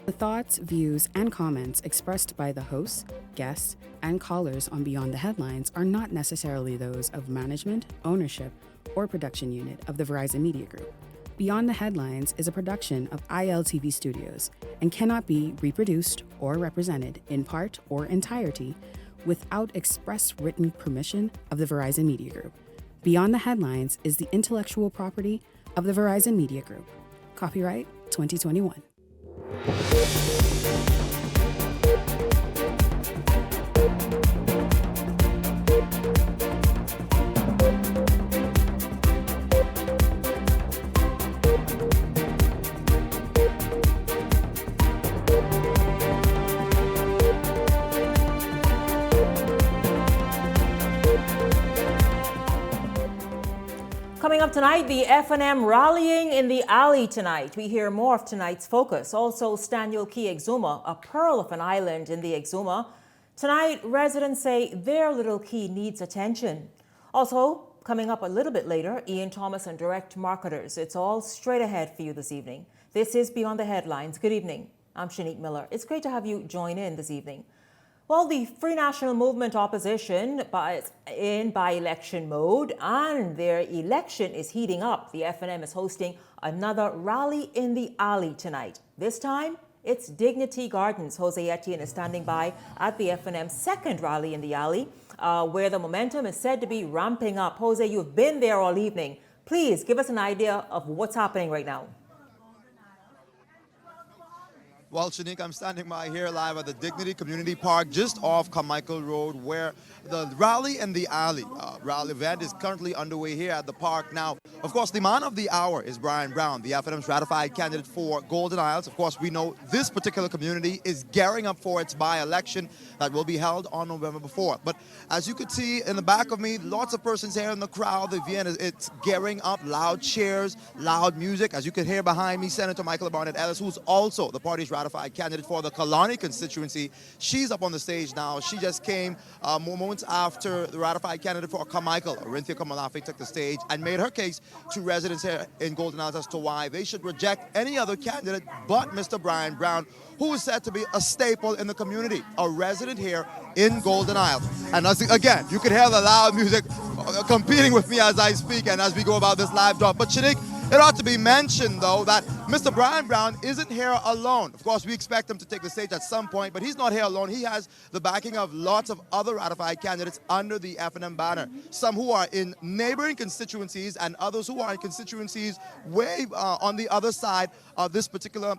The thoughts, views, and comments expressed by the hosts, guests, and callers on Beyond the Headlines are not necessarily those of management, ownership, or production unit of the Verizon Media Group. Beyond the Headlines is a production of ILTV Studios and cannot be reproduced or represented in part or entirety without express written permission of the Verizon Media Group. Beyond the Headlines is the intellectual property of the Verizon Media Group. Copyright 2021. Coming up tonight, the F&M rallying in the alley tonight. We hear more of tonight's focus. Also, Staniel Cay Exuma, a pearl of an island in the Exuma. Tonight, residents say their little key needs attention. Also, coming up a little bit later, Ian Thomas and Direct Marketers. It's all straight ahead for you this evening. This is Beyond the Headlines. Good evening. I'm Shanique Miller. It's great to have you join in this evening. Well, the Free National Movement opposition is in by-election mode, and their election is heating up. The F&M is hosting another rally in the alley tonight. This time, it's Dignity Gardens. Jose Etienne is standing by at the F&M's second rally in the alley, where the momentum is said to be ramping up. Jose, you've been there all evening. Please give us an idea of what's happening right now. Well, Shanique, I'm standing by here live at the Dignity Community Park just off Carmichael Road, where the rally in the alley rally event is currently underway here at the park. Now, of course, the man of the hour is Brian Brown, the F&M's ratified candidate for Golden Isles. Of course, we know this particular community is gearing up for its by-election that will be held on November 4th. But as you could see in the back of me, lots of persons here in the crowd. The event it's gearing up, loud cheers, loud music. As you can hear behind me, Senator Michael Barnett Ellis, who's also the party's ratified candidate for the Kalani constituency. She's up on the stage now. She just came moments after the ratified candidate for Carmichael, Orinthia Kamalafe, took the stage and made her case to residents here in Golden Isles as to why they should reject any other candidate but Mr. Brian Brown, who is said to be a staple in the community, a resident here in Golden Isles. And again, you can hear the loud music competing with me as I speak and as we go about this live drop. But Shanique, it ought to be mentioned, though, that Mr. Brian Brown isn't here alone. Of course, we expect him to take the stage at some point, but he's not here alone. He has the backing of lots of other ratified candidates under the F&M banner, some who are in neighboring constituencies and others who are in constituencies way on the other side of this particular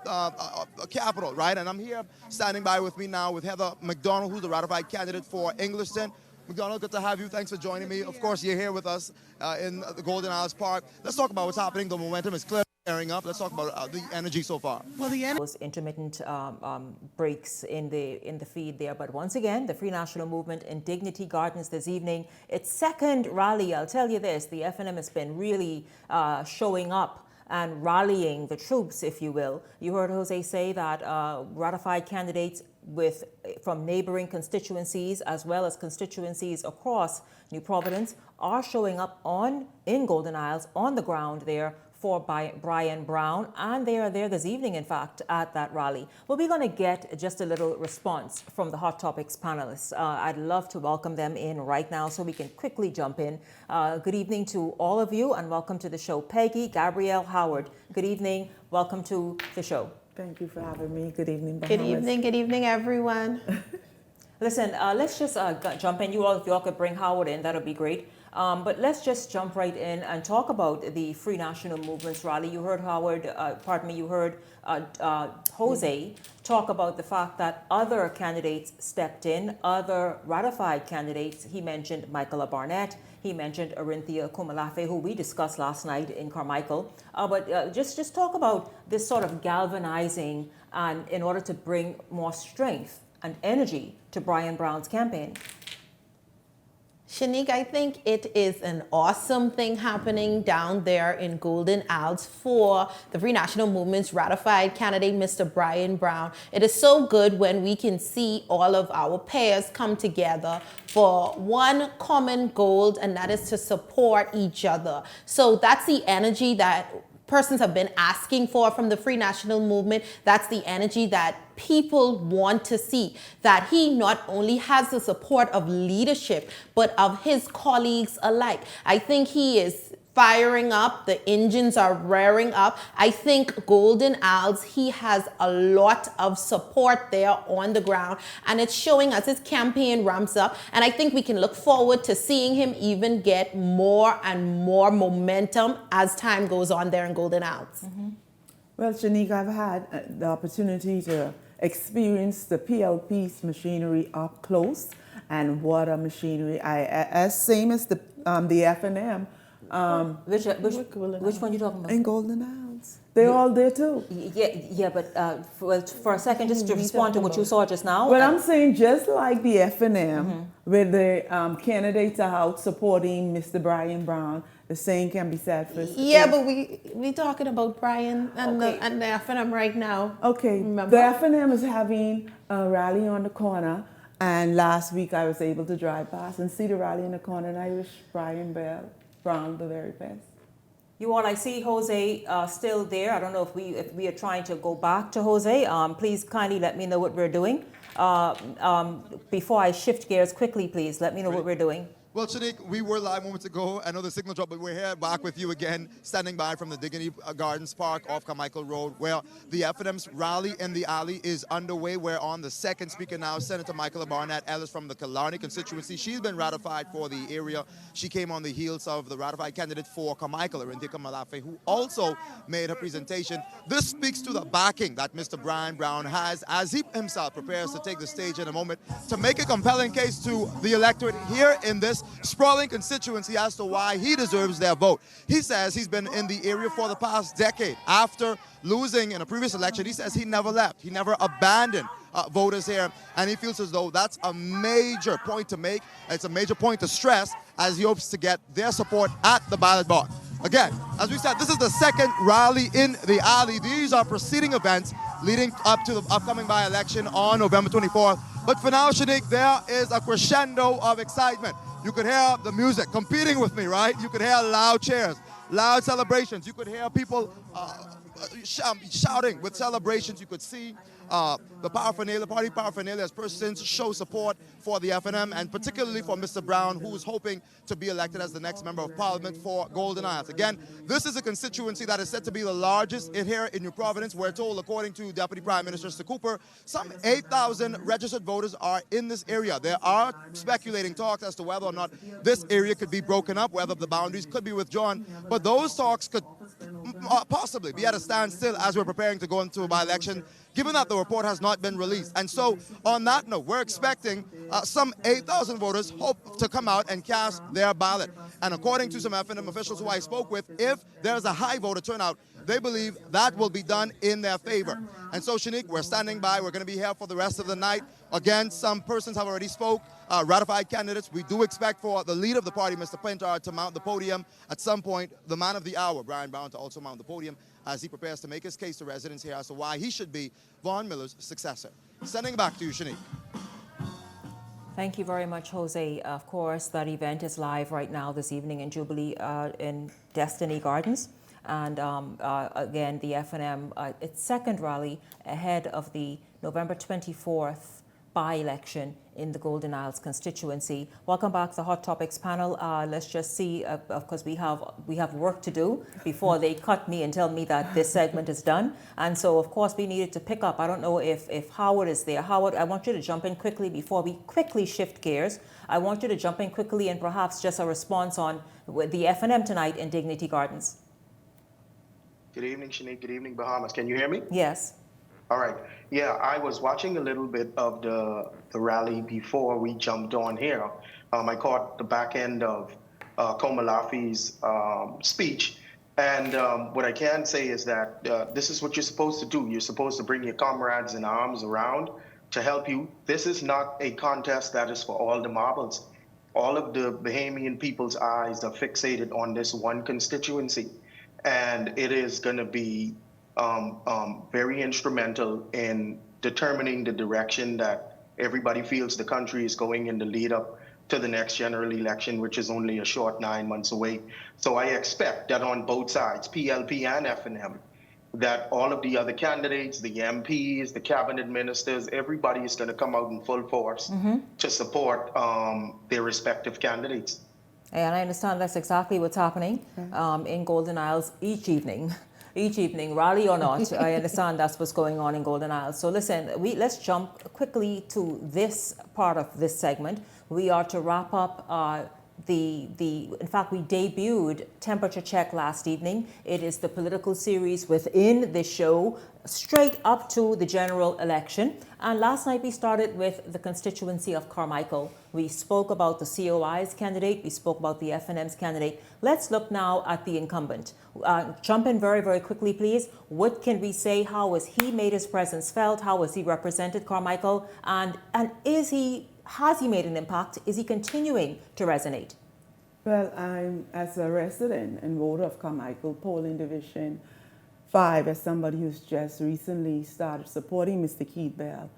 capital, right? And I'm here standing by with me now with Heather McDonald, who's the ratified candidate for Engliston. McDonald, good to have you. Thanks for joining me. Of course, you're here with us in the Golden Isles Park. Let's talk about what's happening. The momentum is clearly carrying up. Let's talk about the energy so far. Well, those intermittent breaks in the feed there. But once again, the Free National Movement in Dignity Gardens this evening. Its second rally. I'll tell you this, the F&M has been really showing up and rallying the troops, if you will. You heard Jose say that ratified candidates from neighboring constituencies as well as constituencies across New Providence are showing up in Golden Isles on the ground there for Brian Brown, and they are there this evening, in fact, at that rally. Well, we're going to get just a little response from the Hot Topics panelists. I'd love to welcome them in right now so we can quickly jump in. Good evening to all of you and welcome to the show. Peggy, Gabrielle, Howard, good evening. Welcome to the show. Thank you for having me. Good evening, Bahamas. Good evening, everyone. Listen, let's just jump in. If you all could bring Howard in, that would be great. But let's just jump right in and talk about the Free National Movement's rally. You heard you heard Jose talk about the fact that other candidates stepped in, other ratified candidates. He mentioned Michael Barnett. He mentioned Orinthia Kumalafe, who we discussed last night in Carmichael. But just talk about this sort of galvanizing and in order to bring more strength and energy to Brian Brown's campaign. Shanique, I think it is an awesome thing happening down there in Golden Isles for the Free National Movement's ratified candidate, Mr. Brian Brown. It is so good when we can see all of our pairs come together for one common goal, and that is to support each other. So that's the energy that persons have been asking for from the Free National Movement. That's the energy that people want to see, that he not only has the support of leadership, but of his colleagues alike. I think he is firing up, the engines are rearing up. I think Golden Isles, he has a lot of support there on the ground, and it's showing as his campaign ramps up. And I think we can look forward to seeing him even get more and more momentum as time goes on there in Golden Isles. Mm-hmm. Well, Shanique, I've had the opportunity to experience the PLP's machinery up close, and what a machinery! As same as the F&M. Which one you talking about? In Golden Isles. They're all there too. Yeah, but for a second, just to respond to what you saw just now. But I'm saying just like the F&M, where the candidates are out supporting Mr. Brian Brown, the same can be said for... Yeah, but we talking about Brian and the F&M right now. Okay, remember? The F&M is having a rally on the corner, and last week I was able to drive past and see the rally in the corner, and I wish Brian Brown the very best. You all, I see Jose still there. I don't know if we are trying to go back to Jose. Please kindly let me know what we're doing. Before I shift gears quickly, please let me know what we're doing. Well, Shanique, we were live moments ago. I know the signal dropped, but we're here back with you again, standing by from the Dignity Gardens Park off Carmichael Road, where the F&M's rally in the alley is underway. We're on the second speaker now, Senator Michaela Barnett Ellis from the Killarney constituency. She's been ratified for the area. She came on the heels of the ratified candidate for Carmichael, Rindika Malafe, who also made her presentation. This speaks to the backing that Mr. Brian Brown has as he himself prepares to take the stage in a moment to make a compelling case to the electorate here in this sprawling constituency as to why he deserves their vote. He says he's been in the area for the past decade. After losing in a previous election, he says he never left. He never abandoned voters here, and he feels as though that's a major point to make. It's a major point to stress as he hopes to get their support at the ballot box. Again, as we said, this is the second rally in the alley. These are preceding events leading up to the upcoming by-election on November 24th. But for now, Shanique, there is a crescendo of excitement. You could hear the music competing with me, right? You could hear loud cheers, loud celebrations. You could hear people shouting with celebrations. You could see the paraphernalia, party paraphernalia, as persons show support for the F&M, and particularly for Mr. Brown, who is hoping to be elected as the next Member of Parliament for Golden Isles. Again, this is a constituency that is said to be the largest here in New Providence. We're told, according to Deputy Prime Minister Mr. Cooper, some 8,000 registered voters are in this area. There are speculating talks as to whether or not this area could be broken up, whether the boundaries could be withdrawn, but those talks could possibly be at a standstill as we're preparing to go into a by-election, given that the report has not been released. And so, on that note, we're expecting some 8,000 voters hope to come out and cast their ballot. And according to some F&M officials who I spoke with, if there's a high voter turnout, they believe that will be done in their favor. And so, Shanique, we're standing by. We're going to be here for the rest of the night. Again, some persons have already spoke, ratified candidates. We do expect for the leader of the party, Mr. Pintar, to mount the podium at some point. The man of the hour, Brian Brown, to also mount the podium as he prepares to make his case to residents here as to why he should be Vaughn Miller's successor. Sending back to you, Shanique. Thank you very much, Jose. Of course, that event is live right now this evening in Jubilee in Destiny Gardens. And again, the F&M, its second rally ahead of the November 24th by-election in the Golden Isles constituency. Welcome back to the Hot Topics panel. Let's just see, because we have work to do before they cut me and tell me that this segment is done. And so, of course, we needed to pick up. I don't know if Howard is there. Howard, I want you to jump in quickly before we quickly shift gears. I want you to jump in quickly and perhaps just a response on the F&M tonight in Dignity Gardens. Good evening, Shanique. Good evening, Bahamas. Can you hear me? Yes. All right. Yeah, I was watching a little bit of the rally before we jumped on here. I caught the back end of Komalafe's speech. And what I can say is that this is what you're supposed to do. You're supposed to bring your comrades in arms around to help you. This is not a contest that is for all the marbles. All of the Bahamian people's eyes are fixated on this one constituency. And it is going to be very instrumental in determining the direction that everybody feels the country is going in the lead up to the next general election, which is only a short 9 months away. So I expect that on both sides, PLP and FNM, that all of the other candidates, the MPs, the cabinet ministers, everybody is going to come out in full force to support their respective candidates. And I understand that's exactly what's happening in Golden Isles each evening. Each evening, rally or not, I understand that's what's going on in Golden Isles. So listen, let's jump quickly to this part of this segment. We are to wrap up in fact, we debuted Temperature Check last evening. It is the political series within the show, straight up to the general election. And last night we started with the constituency of Carmichael. We spoke about the COI's candidate. We spoke about the FNM's candidate. Let's look now at the incumbent. Jump in very, very quickly, please. What can we say? How has he made his presence felt? How has he represented Carmichael? And has he made an impact? Is he continuing to resonate? Well, I'm, as a resident and voter of Carmichael Polling Division 5, as somebody who's just recently started supporting Mr. Keith Bell,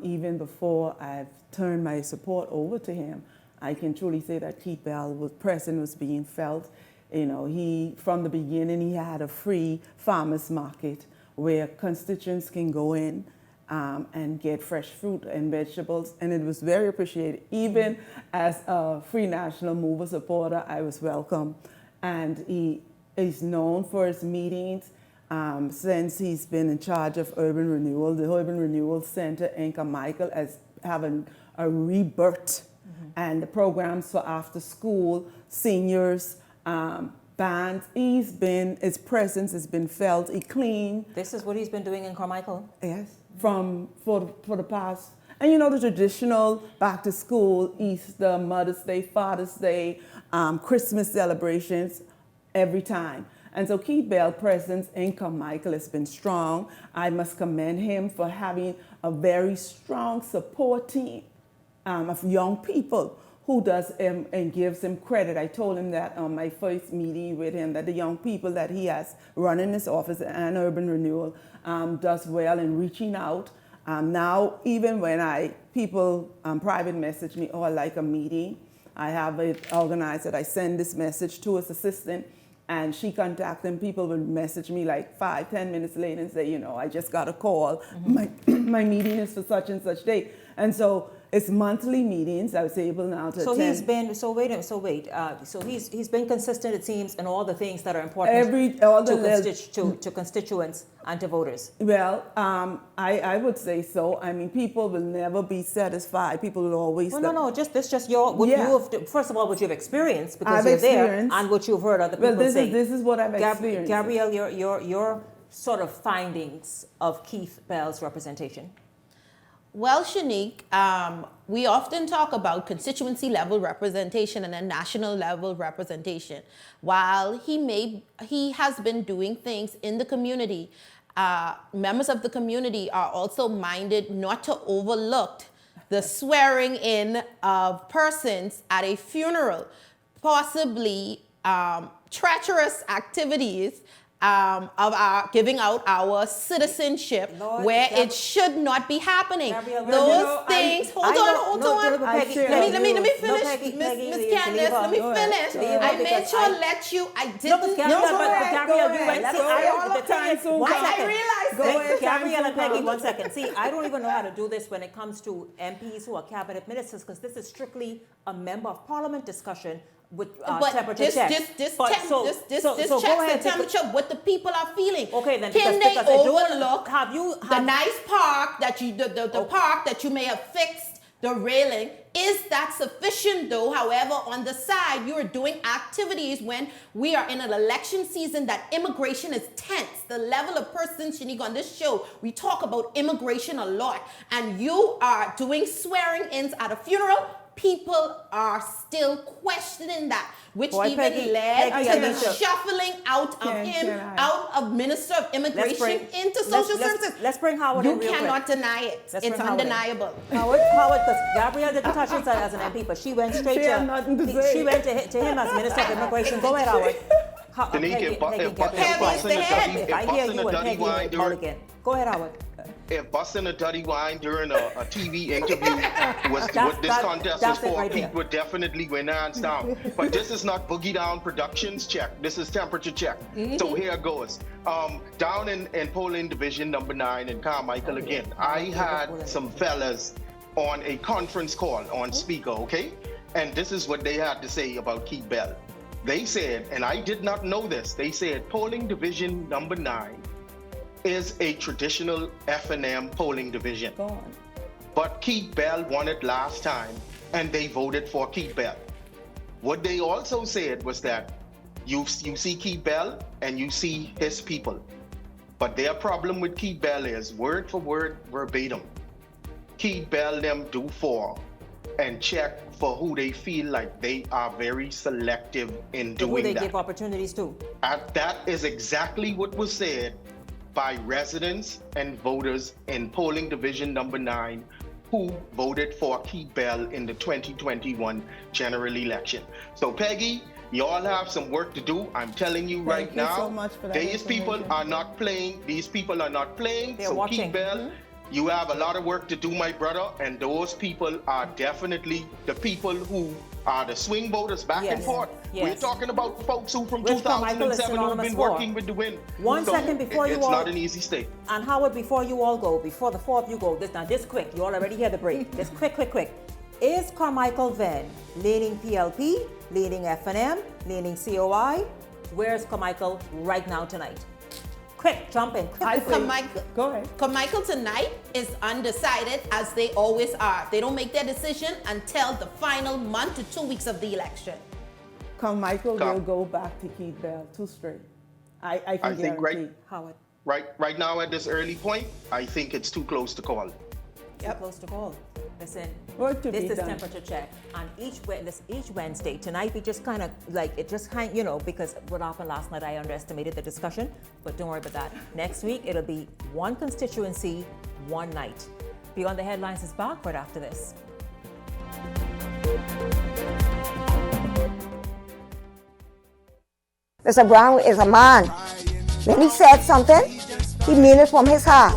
even before I've turned my support over to him, I can truly say that Keith Bell's presence was being felt. You know, from the beginning, he had a free farmers market where constituents can go in and get fresh fruit and vegetables, and it was very appreciated. Even as a Free National Mover supporter, I was welcome. And he is known for his meetings since he's been in charge of urban renewal. The Urban Renewal Center in Carmichael is having a rebirth, and the programs for after school, seniors, bands. His presence has been felt. He cleaned. This is what he's been doing in Carmichael? Yes, for the past, and you know, the traditional back to school, Easter, Mother's Day, Father's Day, Christmas celebrations every time. And so Keith Bell's presence in Carmichael has been strong. I must commend him for having a very strong support team of young people who does and gives him credit. I told him that on my first meeting with him, that the young people that he has running his office and urban renewal does well in reaching out. Now, even when people private message me, oh, I like a meeting, I have it organized that I send this message to his assistant, and she contacts them. People will message me like 5-10 minutes later and say, you know, I just got a call. My meeting is for such and such date. And so it's monthly meetings. I was able now to attend. So he's been consistent, it seems, in all the things that are important to constituents and to voters. Well, I would say so. I mean, people will never be satisfied. People will always. First of all, what you've experienced because you're there, and what you've heard other people say. This is what I've experienced. Gabrielle, your sort of findings of Keith Bell's representation. Well, Shanique, we often talk about constituency level representation and then national level representation. While he has been doing things in the community, members of the community are also minded not to overlook the swearing in of persons at a funeral, possibly treacherous activities of our giving out our citizenship, where it should not be happening. Those things. Hold on. Let me finish, Miss Candace. Let me finish. I made sure let you. I didn't. Gabrielle, you went. I realized. Gabrielle and Peggy, 1 second. See, I don't even know how to do this when it comes to MPs who are cabinet ministers, because this is strictly a member of parliament discussion. With temperature checks. This checks the temperature, what the people are feeling. Okay, then can they overlook the nice park that the park that you may have fixed the railing? Is that sufficient though? However, on the side, you are doing activities when we are in an election season that immigration is tense. The level of persons, Shanique, on this show, we talk about immigration a lot, and you are doing swearing ins at a funeral. People are still questioning that, which led to the shuffling out of Minister of Immigration into Social Services. Let's bring Howard in. You cannot deny it. It's undeniable. Howard, because Gabrielle didn't touch it as an MP, but she went straight to him as Minister of Immigration. Go ahead, Howard. Peggy, if I hear you and Peggy Mulligan. Go ahead, Howard. if busting a dirty wine during a TV interview was what this contest was for, Pete would definitely win hands down. But this is not Boogie Down Productions check. This is temperature check. So here goes. Down in polling division number 9 in Carmichael again, I had some fellas on a conference call on speaker, okay? And this is what they had to say about Keith Bell. They said, and I did not know this, they said polling division number 9 is a traditional F&M polling division. But Keith Bell won it last time, and they voted for Keith Bell. What they also said was that you see Keith Bell and you see his people. But their problem with Keith Bell is word for word, verbatim. Keith Bell them do for and check for who they feel like they are very selective in doing that. Who they give opportunities to. That is exactly what was said by residents and voters in polling division number 9 who voted for Keith Bell in the 2021 general election. So Peggy, you all have some work to do. I'm telling you right now, so much for that these people are not playing. These people are not playing. They're so watching. Keith Bell, you have a lot of work to do, my brother, and those people are definitely the people who are the swing voters back and forth. We're talking about folks who from 2007 who've been working with the wind. One second before you it's not an easy state. And Howard, before you all go, before the 4 of you go, this quick, you all already hear the break. Just quick. Is Carmichael Venn leaning PLP, leaning F&M, leaning COI? Where's Carmichael right now tonight? Quick, jump in. Go ahead. Carmichael tonight is undecided, as they always are. They don't make their decision until the final month to 2 weeks of the election. Carmichael will go back to Keith Bell 2 straight. I can guarantee. Howard. Right now at this early point, I think it's too close to call. Yep. Close to call. Listen, this is temperature check. And each Wednesday, tonight we just kind of like, it just kind of, because what happened last night, I underestimated the discussion, but don't worry about that. Next week, it'll be one constituency, one night. Beyond the Headlines is back right after this. Mr. Brown is a man. When he said something, he meant it from his heart.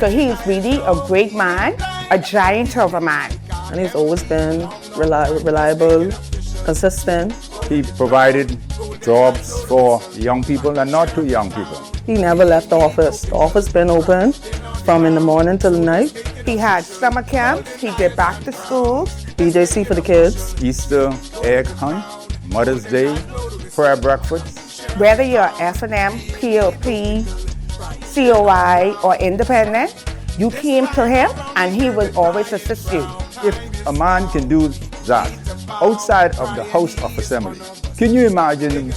So he's really a great man, a giant of a man. And he's always been reliable, consistent. He provided jobs for young people and not too young people. He never left the office. The office been open from in the morning till the night. He had summer camps, he did back to school, BJC for the kids. Easter egg hunt, Mother's Day, prayer breakfast. Whether you're F&M, PLP, COI, or independent, you came to him and he will always assist you. If a man can do that outside of the House of Assembly, can you imagine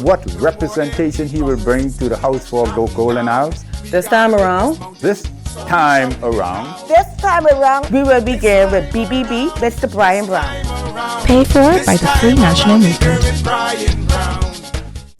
what representation he will bring to the House for Golden Isles? This time around, we will begin with BBB, Mr. Brian Brown. Paid for by the Free National Movement.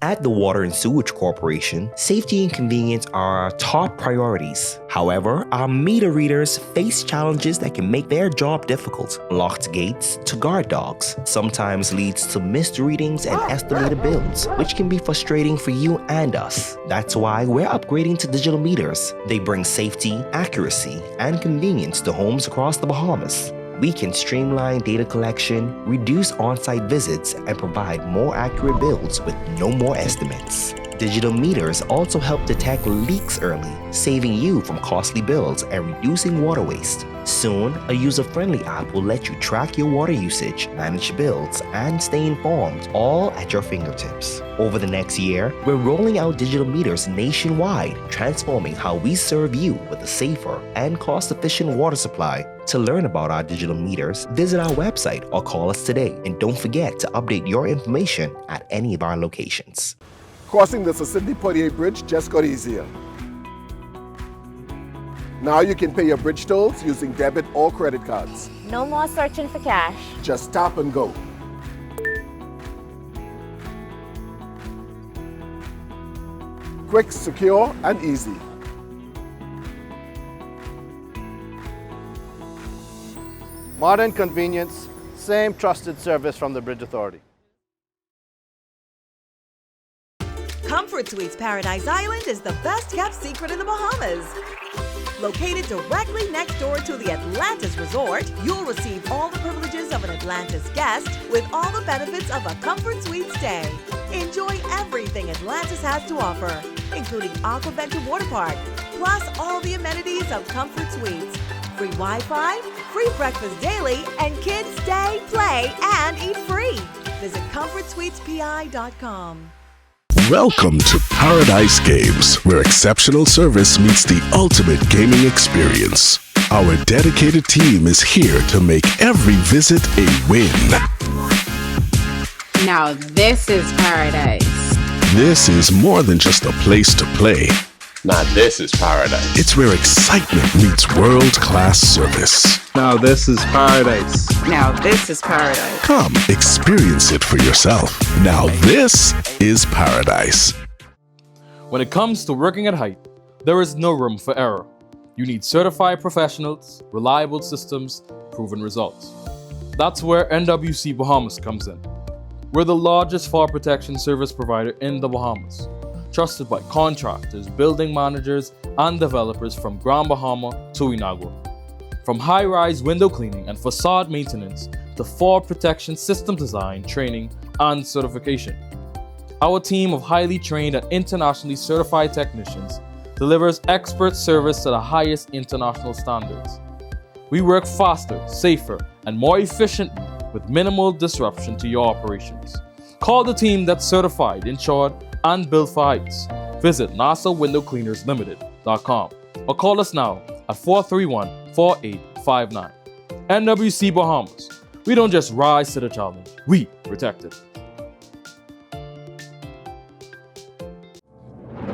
At the Water and Sewage Corporation, safety and convenience are our top priorities. However, our meter readers face challenges that can make their job difficult. Locked gates to guard dogs sometimes leads to missed readings and estimated bills, which can be frustrating for you and us. That's why we're upgrading to digital meters. They bring safety, accuracy, and convenience to homes across the Bahamas. We can streamline data collection, reduce on-site visits, and provide more accurate bills with no more estimates. Digital meters also help detect leaks early, saving you from costly bills and reducing water waste. Soon, a user-friendly app will let you track your water usage, manage bills, and stay informed, all at your fingertips. Over the next year, we're rolling out digital meters nationwide, transforming how we serve you with a safer and cost-efficient water supply. To learn about our digital meters, visit our website or call us today. And don't forget to update your information at any of our locations. Crossing the Sicily-Poitier Bridge just got easier. Now you can pay your bridge tolls using debit or credit cards. No more searching for cash. Just tap and go. Quick, secure, and easy. Modern convenience, same trusted service from the Bridge Authority. Comfort Suites Paradise Island is the best kept secret in the Bahamas. Located directly next door to the Atlantis Resort, you'll receive all the privileges of an Atlantis guest with all the benefits of a Comfort Suite stay. Enjoy everything Atlantis has to offer, including Aquaventure Water Park, plus all the amenities of Comfort Suites. Free Wi-Fi, free breakfast daily, and kids stay, play, and eat free. Visit ComfortSuitesPI.com. Welcome to Paradise Games, where exceptional service meets the ultimate gaming experience. Our dedicated team is here to make every visit a win. Now this is paradise. This is more than just a place to play. Now this is paradise. It's where excitement meets world-class service. Now this is paradise. Now this is paradise. Come, experience it for yourself. Now this is paradise. When it comes to working at height, there is no room for error. You need certified professionals, reliable systems, proven results. That's where NWC Bahamas comes in. We're the largest fall protection service provider in the Bahamas, trusted by contractors, building managers, and developers from Grand Bahama to Inagua. From high-rise window cleaning and facade maintenance to fall protection system design, training, and certification. Our team of highly trained and internationally certified technicians delivers expert service to the highest international standards. We work faster, safer, and more efficiently with minimal disruption to your operations. Call the team that's certified, insured, and built for heights. Visit NASAWindowCleanersLimited.com or call us now at 431-4859. NWC Bahamas. We don't just rise to the challenge, we protect it.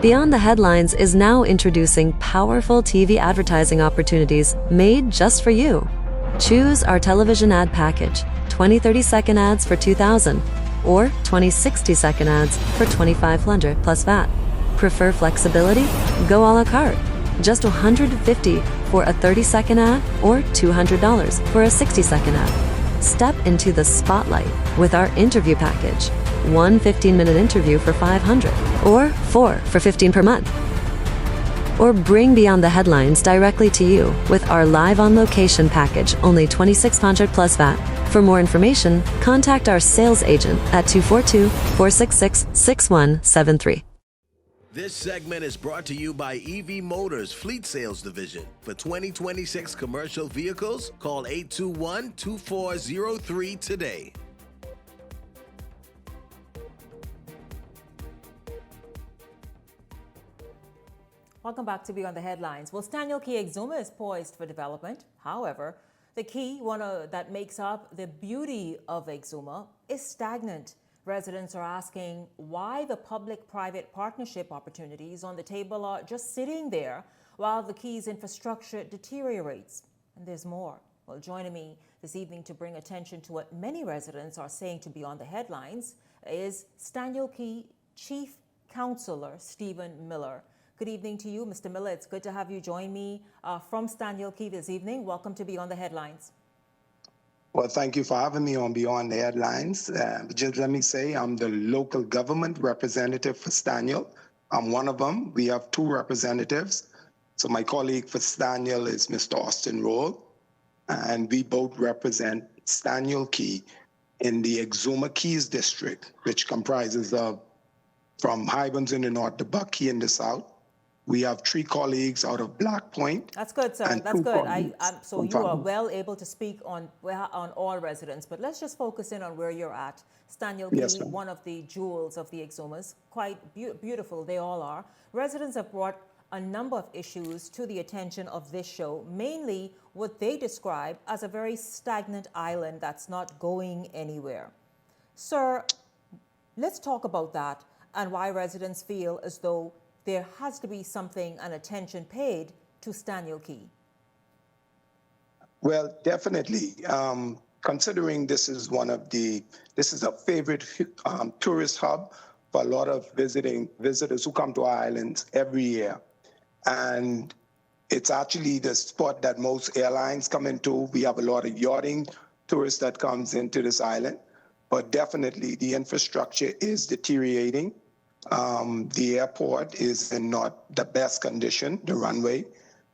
Beyond the Headlines is now introducing powerful TV advertising opportunities made just for you. Choose our television ad package, 20 30-second ads for $2,000 or 20 60-second ads for $2,500 plus VAT. Prefer flexibility? Go a la carte. Just $150 for a 30-second ad or $200 for a 60-second ad. Step into the spotlight with our interview package. 1 15-minute interview for $500 or 4 for $15 per month. Or bring Beyond the Headlines directly to you with our live on location package, only $2,600 plus VAT. For more information, contact our sales agent at 242-466-6173. This segment is brought to you by EV Motors Fleet Sales Division. For 2026 commercial vehicles, call 821-2403 today. Welcome back to Beyond the Headlines. Well, Staniel Cay Exuma is poised for development. However, the key that makes up the beauty of Exuma is stagnant. Residents are asking why the public-private partnership opportunities on the table are just sitting there while the Cay's infrastructure deteriorates. And there's more. Well, joining me this evening to bring attention to what many residents are saying to Beyond the Headlines is Staniel Cay Chief Councillor Stephen Miller. Good evening to you, Mr. Miller. It's good to have you join me from Staniel Cay this evening. Welcome to Beyond the Headlines. Well, thank you for having me on Beyond the Headlines. Just let me say, I'm the local government representative for Staniel. I'm one of them. We have 2 representatives. So my colleague for Staniel is Mr. Austin Roll, and we both represent Staniel Cay in the Exuma Keys district, which comprises of from Highlands in the north to Buck Key in the south. We have 3 colleagues out of Black Point. That's good, sir. That's good. So you are well able to speak on all residents, but let's just focus in on where you're at. Staniel Cay, yes, one of the jewels of the Exumas, quite beautiful, they all are. Residents have brought a number of issues to the attention of this show, mainly what they describe as a very stagnant island that's not going anywhere. Sir, let's talk about that and why residents feel as though there has to be something and attention paid to Staniel Cay. Well, definitely. Considering this is a favorite tourist hub for a lot of visitors who come to our islands every year. And it's actually the spot that most airlines come into. We have a lot of yachting tourists that comes into this island, but definitely the infrastructure is deteriorating. The airport is in not the best condition, the runway.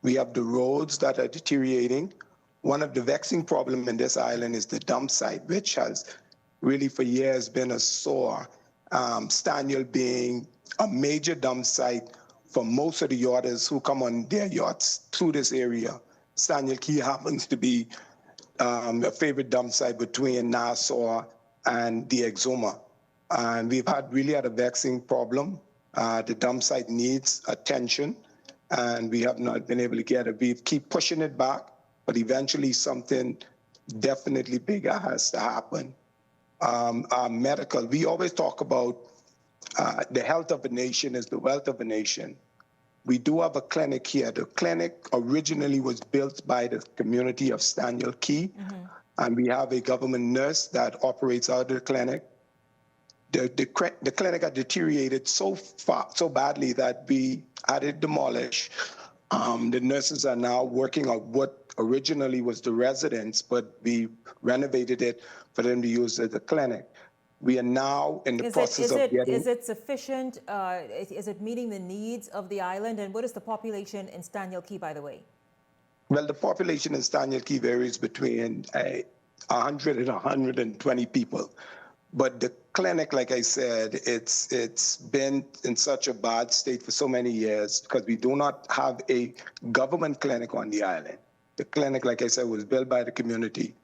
We have the roads that are deteriorating. One of the vexing problems in this island is the dump site, which has really for years been a sore. Staniel being a major dump site for most of the yachters who come on their yachts through this area. Staniel Cay happens to be a favorite dump site between Nassau and the Exuma. And we've really had a vexing problem. The dump site needs attention, and we have not been able to get it. We keep pushing it back, but eventually something definitely bigger has to happen. Our medical, we always talk about the health of a nation is the wealth of a nation. We do have a clinic here. The clinic originally was built by the community of Staniel Cay, and we have a government nurse that operates out of the clinic. The clinic had deteriorated so badly that we had it demolished. The nurses are now working on what originally was the residence, but we renovated it for them to use as a clinic. We are now in the process of getting... Is it sufficient? Is it meeting the needs of the island? And what is the population in Staniel Cay, by the way? Well, the population in Staniel Cay varies between 100 and 120 people. But the clinic, like I said, it's been in such a bad state for so many years because we do not have a government clinic on the island. The clinic, like I said, was built by the community.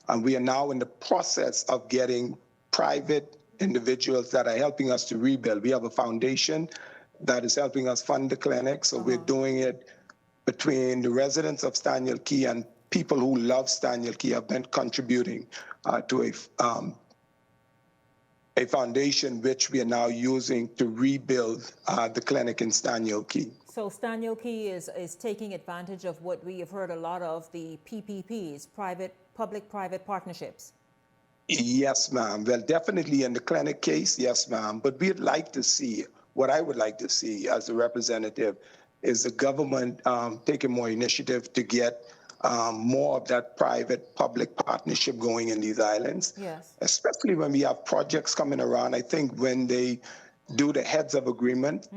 And we are now in the process of getting private individuals that are helping us to rebuild. We have a foundation that is helping us fund the clinic. So we're doing it between the residents of Staniel Cay and people who love Staniel Cay have been contributing to a foundation which we are now using to rebuild the clinic in Staniel Cay. So Staniel Cay is taking advantage of what we have heard a lot of, the PPPs, public-private partnerships. Yes, ma'am. Well, definitely in the clinic case, yes, ma'am. But we'd like to see, what I would like to see as a representative is the government taking more initiative to get more of that private-public partnership going in these islands. Yes. Especially when we have projects coming around. I think when they do the heads of agreement,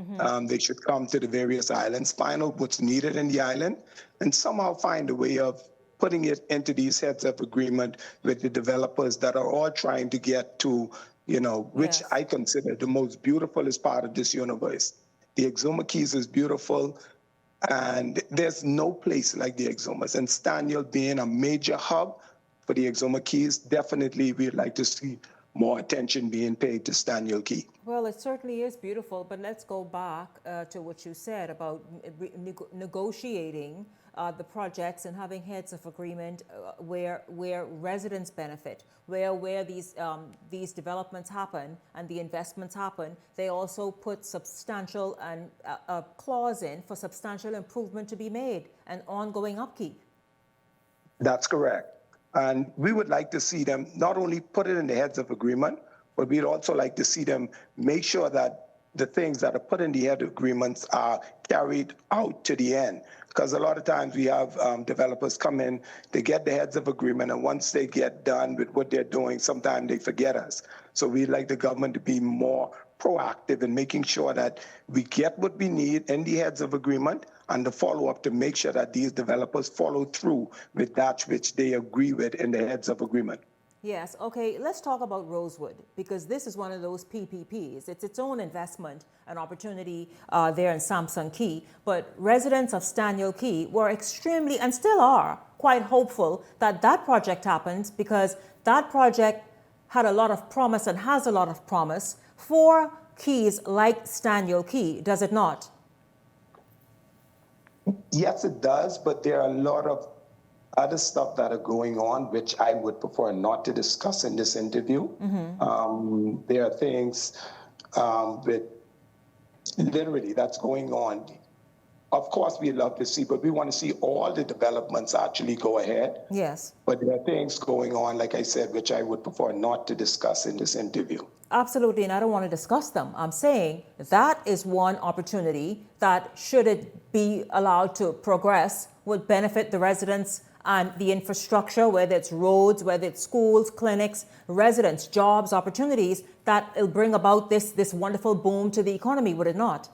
they should come to the various islands, find out what's needed in the island, and somehow find a way of putting it into these heads of agreement with the developers that are all trying to get to, which I consider the most beautiful part of this universe. The Exuma Keys is beautiful, and there's no place like the Exumas. And Staniel being a major hub for the Exuma Keys, definitely we'd like to see more attention being paid to Staniel Cay. Well, it certainly is beautiful, but let's go back to what you said about negotiating the projects and having heads of agreement where residents benefit, where these developments happen and the investments happen. They also put substantial and a clause in for substantial improvement to be made and ongoing upkeep. That's correct. And we would like to see them not only put it in the heads of agreement, but we'd also like to see them make sure that the things that are put in the head agreements are carried out to the end. Because a lot of times we have developers come in, they get the heads of agreement, and once they get done with what they're doing, sometimes they forget us. So we'd like the government to be more proactive in making sure that we get what we need in the heads of agreement and the follow-up to make sure that these developers follow through with that which they agree with in the heads of agreement. Yes, okay, let's talk about Rosewood, because this is one of those PPPs. It's its own investment and opportunity there in Samson Cay, but residents of Staniel Cay were extremely, and still are, quite hopeful that that project happens, because that project had a lot of promise and has a lot of promise for keys like Staniel Cay, does it not? Yes, it does, but there are a lot of other stuff that are going on, which I would prefer not to discuss in this interview. There are things with literally that's going on. Of course, we love to see, but we want to see all the developments actually go ahead. Yes. But there are things going on, like I said, which I would prefer not to discuss in this interview. Absolutely, and I don't want to discuss them. I'm saying that is one opportunity that, should it be allowed to progress, would benefit the residents and the infrastructure, whether it's roads, whether it's schools, clinics, residents, jobs, opportunities, that will bring about this wonderful boom to the economy, would it not?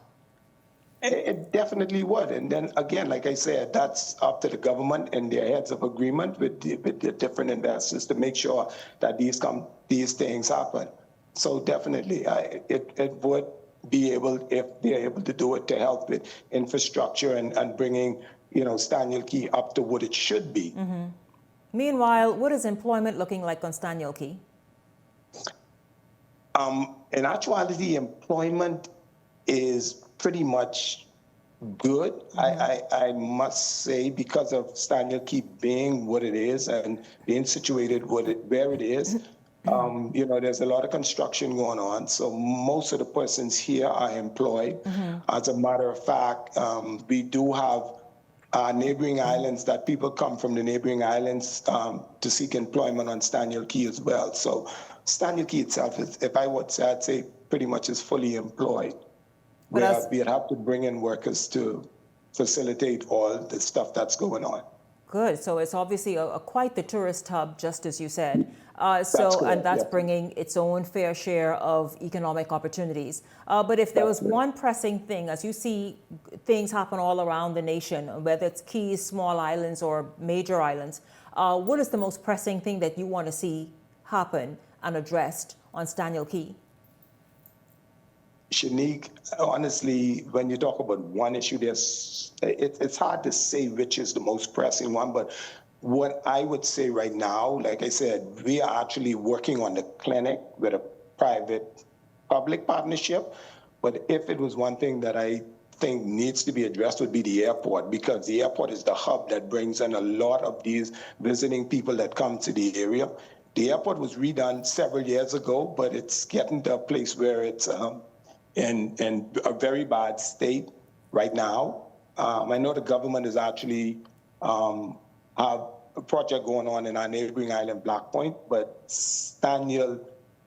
It definitely would. And then again, like I said, that's up to the government and their heads of agreement with the different investors to make sure that these things happen. So definitely, it would be able, if they're able to do it, to help with infrastructure and bringing, Staniel Cay up to what it should be. Mm-hmm. Meanwhile, what is employment looking like on Staniel Cay? In actuality, employment is pretty much good. Mm-hmm. I must say, because of Staniel Cay being what it is and being situated where it is, there's a lot of construction going on. So most of the persons here are employed. Mm-hmm. As a matter of fact, we do have neighboring islands that people come from the neighboring islands to seek employment on Staniel Cay as well. So Staniel Cay itself is, if I would say, I'd say pretty much is fully employed. We'd have to bring in workers to facilitate all the stuff that's going on. Good. So it's obviously quite the tourist hub, just as you said. Correct, And that's yeah. bringing its own fair share of economic opportunities. But if there was one pressing thing, as you see things happen all around the nation, whether it's keys, small islands, or major islands, what is the most pressing thing that you want to see happen and addressed on Staniel Cay? Shanique, honestly, when you talk about one issue, it's hard to say which is the most pressing one, but what I would say right now, like I said, we are actually working on the clinic with a private-public partnership, but if it was one thing that I think needs to be addressed would be the airport, because the airport is the hub that brings in a lot of these visiting people that come to the area. The airport was redone several years ago, but it's getting to a place where it's in a very bad state right now. I know the government is actually have a project going on in our neighboring island, Black Point, but Staniel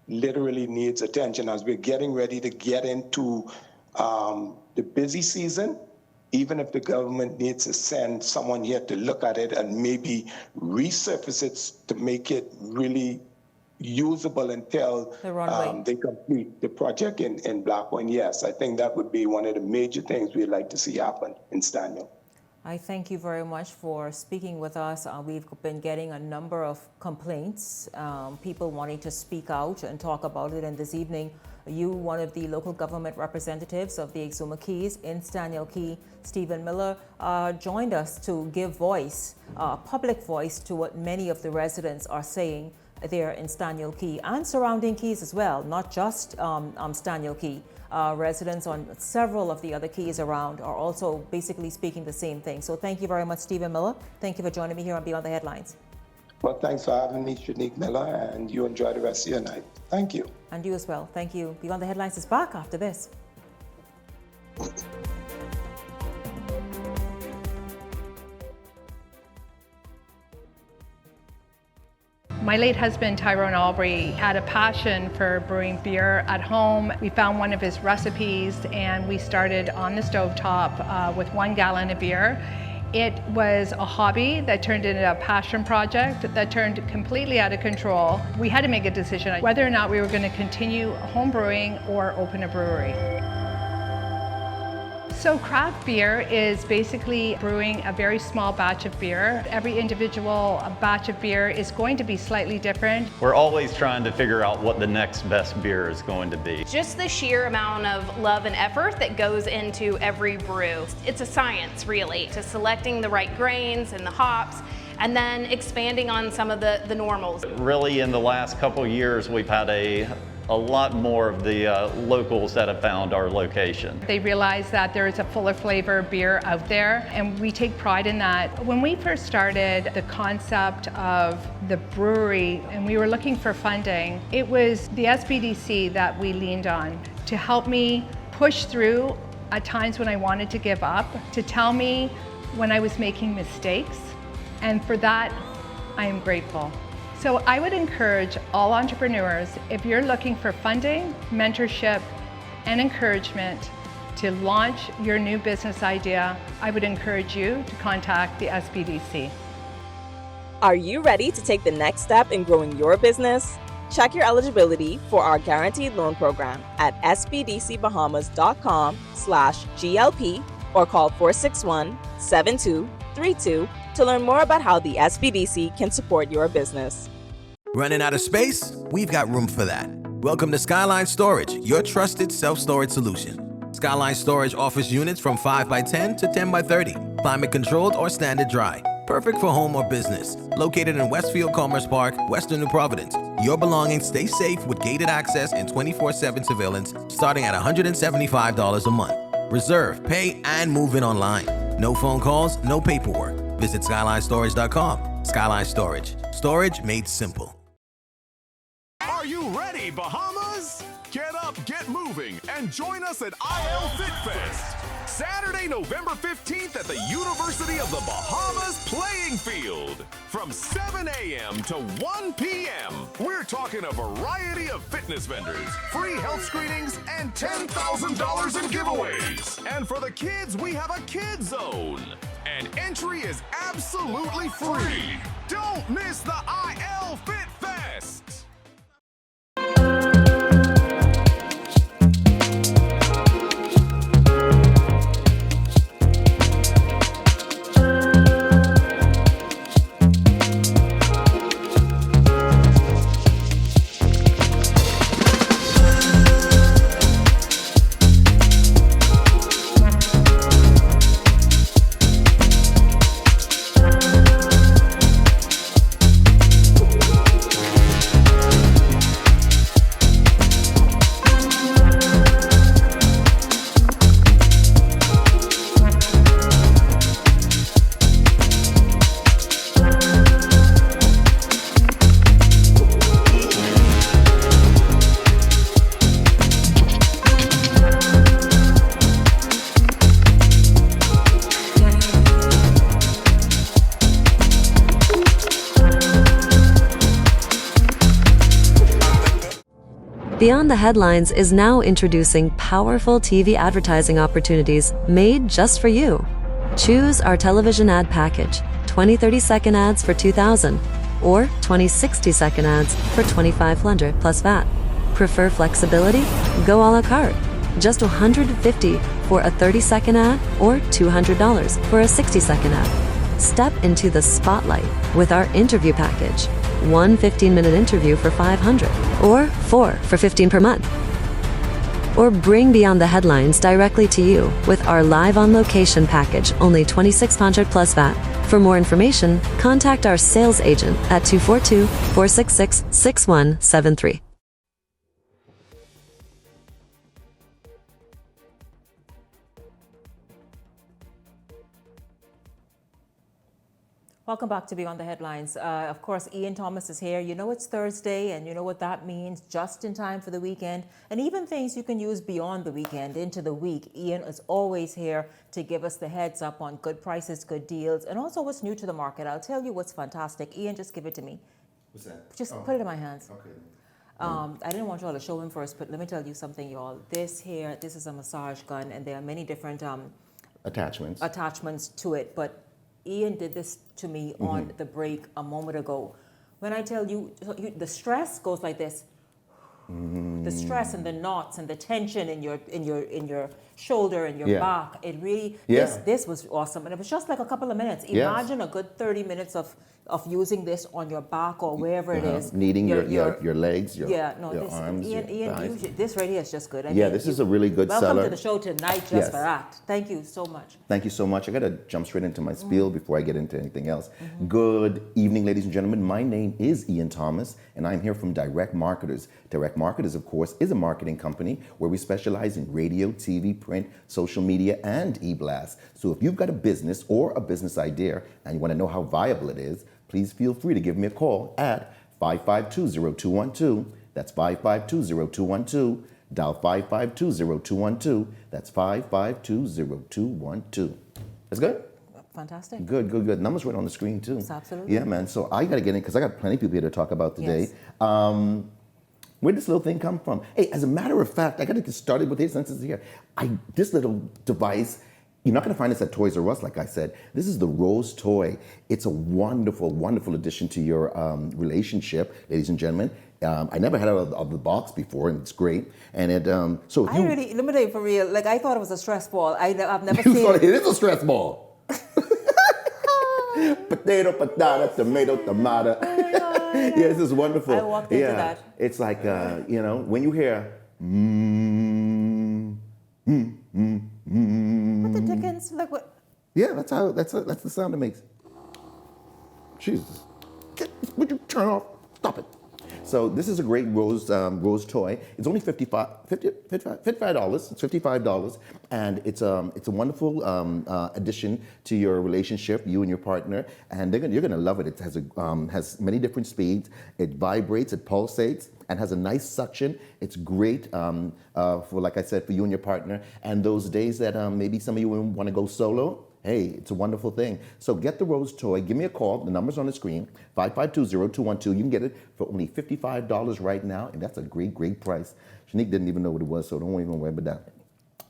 literally needs attention as we're getting ready to get into the busy season. Even if the government needs to send someone here to look at it and maybe resurface it to make it really usable until they complete the project in Black Point. Yes, I think that would be one of the major things we'd like to see happen in Staniel. I thank you very much for speaking with us. We've been getting a number of complaints, people wanting to speak out and talk about it. And this evening, you, one of the local government representatives of the Exuma Keys in Staniel Cay, Stephen Miller, joined us to give voice, public voice, to what many of the residents are saying there in Staniel Cay and surrounding keys as well, not just Staniel Cay. Residents on several of the other keys around are also basically speaking the same thing. So thank you very much, Stephen Miller. Thank you for joining me here on Beyond the Headlines. Well, thanks for having me, Shanique Miller, and you enjoy the rest of your night. Thank you. And you as well. Thank you. Beyond the Headlines is back after this. My late husband, Tyrone Albury, had a passion for brewing beer at home. We found one of his recipes and we started on the stovetop with 1 gallon of beer. It was a hobby that turned into a passion project that turned completely out of control. We had to make a decision whether or not we were going to continue home brewing or open a brewery. So craft beer is basically brewing a very small batch of beer. Every individual batch of beer is going to be slightly different. We're always trying to figure out what the next best beer is going to be. Just the sheer amount of love and effort that goes into every brew. It's a science, really, to selecting the right grains and the hops, and then expanding on some of the normals. Really, in the last couple of years, we've had a lot more of the locals that have found our location. They realize that there is a fuller flavor beer out there, and we take pride in that. When we first started the concept of the brewery and we were looking for funding, it was the SBDC that we leaned on to help me push through at times when I wanted to give up, to tell me when I was making mistakes, and for that, I am grateful. So I would encourage all entrepreneurs, if you're looking for funding, mentorship, and encouragement to launch your new business idea, I would encourage you to contact the SBDC. Are you ready to take the next step in growing your business? Check your eligibility for our guaranteed loan program at sbdcbahamas.com/GLP or call 461-7232 to learn more about how the SBDC can support your business. Running out of space? We've got room for that. Welcome to Skyline Storage, your trusted self-storage solution. Skyline Storage offers units from 5x10 to 10x30, climate controlled or standard dry. Perfect for home or business. Located in Westfield Commerce Park, Western New Providence. Your belongings stay safe with gated access and 24/7 surveillance starting at $175 a month. Reserve, pay, and move in online. No phone calls, no paperwork. Visit SkylineStorage.com. Skyline Storage. Storage made simple. Are you ready, Bahamas? Get up, get moving, and join us at IL Fit Fest. Saturday, November 15th at the University of the Bahamas Playing Field. From 7 a.m. to 1 p.m., we're talking a variety of fitness vendors, free health screenings, and $10,000 in giveaways. And for the kids, we have a Kids Zone. And entry is absolutely free. Don't miss the IL Fit Fest. Beyond the Headlines is now introducing powerful TV advertising opportunities made just for you. Choose our television ad package, 20 30-second ads for $2,000 or 20 60-second ads for $2,500 plus VAT. Prefer flexibility? Go a la carte. Just $150 for a 30-second ad or $200 for a 60-second ad. Step into the spotlight with our interview package. 1 15-minute interview for $500 or 4 for $15 per month. Or bring Beyond the Headlines directly to you with our live on location package, only $2,600 plus VAT. For more information, contact our sales agent at 242-466-6173. Welcome back to Beyond the Headlines. Of course, Ian Thomas is here. You know it's Thursday, and you know what that means, just in time for the weekend. And even things you can use beyond the weekend, into the week. Ian is always here to give us the heads up on good prices, good deals, and also what's new to the market. I'll tell you what's fantastic. Ian, just give it to me. What's that? Just put it in my hands. Okay. I didn't want you all to show him first, but let me tell you something, y'all. This is a massage gun, and there are many different attachments to it. But Ian did this to me on the break a moment ago. When I tell you, the stress goes like this. The stress and the knots and the tension in your shoulder and your back. It really this was awesome, and it was just like a couple of minutes. Imagine a good 30 minutes of using this on your back or wherever it is. Kneading your legs, your arms, Ian, this right here is just good. This is a really good seller. Welcome to the show tonight, just for that. Thank you so much. Thank you so much. I got to jump straight into my spiel before I get into anything else. Good evening, ladies and gentlemen. My name is Ian Thomas, and I'm here from Direct Marketers. Direct Marketers, of course, is a marketing company where we specialize in radio, TV, print, social media, and e-blast. So if you've got a business or a business idea and you want to know how viable it is, please feel free to give me a call at 552-0212. That's 552-0212. Dial 552-0212. That's 552-0212. That's good? Fantastic. Good. Numbers right on the screen, too. Yes, absolutely. Yeah, man. So I got to get in because I got plenty of people here to talk about today. Yes. Where did this little thing come from? Hey, as a matter of fact, I got to get started with this since it's here. This little device, you're not going to find this at Toys R Us, like I said. This is the Rose toy. It's a wonderful, wonderful addition to your relationship, ladies and gentlemen. I never had it out of the box before, and it's great. And it so if I really, let me tell you for real, like I thought it was a stress ball. I've never you seen thought it is a stress ball. Potato, patata, tomato, tomato. Yeah, this is wonderful. I walked into that. It's like when you hear What the dickens? Like what? Yeah, that's the sound it makes. Jesus, would you turn off? Stop it. So this is a great rose toy. It's only $55. It's $55, and it's a wonderful addition to your relationship, you and your partner, and you're gonna love it. It has many different speeds. It vibrates, it pulsates, and has a nice suction. It's great for, like I said, for you and your partner. And those days that maybe some of you want to go solo. Hey, it's a wonderful thing. So get the Rose toy. Give me a call. The number's on the screen, 552-0212. You can get it for only $55 right now, and that's a great, great price. Shanique didn't even know what it was, so don't even worry about that.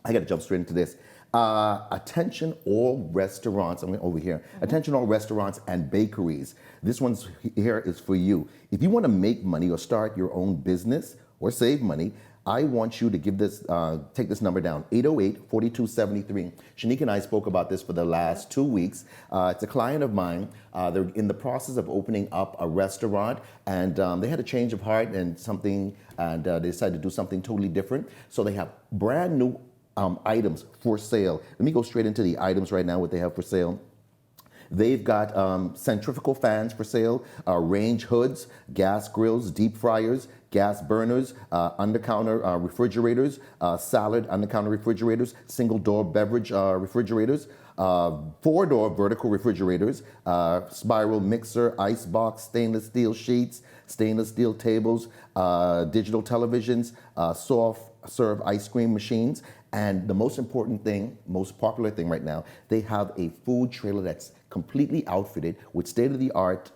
I got to jump straight into this. Attention all restaurants. I'm over here. Attention all restaurants and bakeries. This one's here is for you. If you want to make money or start your own business or save money, I want you to give this, take this number down, 808-4273. Shanique and I spoke about this for the last 2 weeks. It's a client of mine. They're in the process of opening up a restaurant, and they had a change of heart and they decided to do something totally different. So they have brand new items for sale. Let me go straight into the items right now, what they have for sale. They've got centrifugal fans for sale, range hoods, gas grills, deep fryers, gas burners, under-counter refrigerators, salad under-counter refrigerators, single-door beverage refrigerators, four-door vertical refrigerators, spiral mixer, ice box, stainless steel sheets, stainless steel tables, digital televisions, soft serve ice cream machines, and the most important thing, most popular thing right now, they have a food trailer that's completely outfitted with state-of-the-art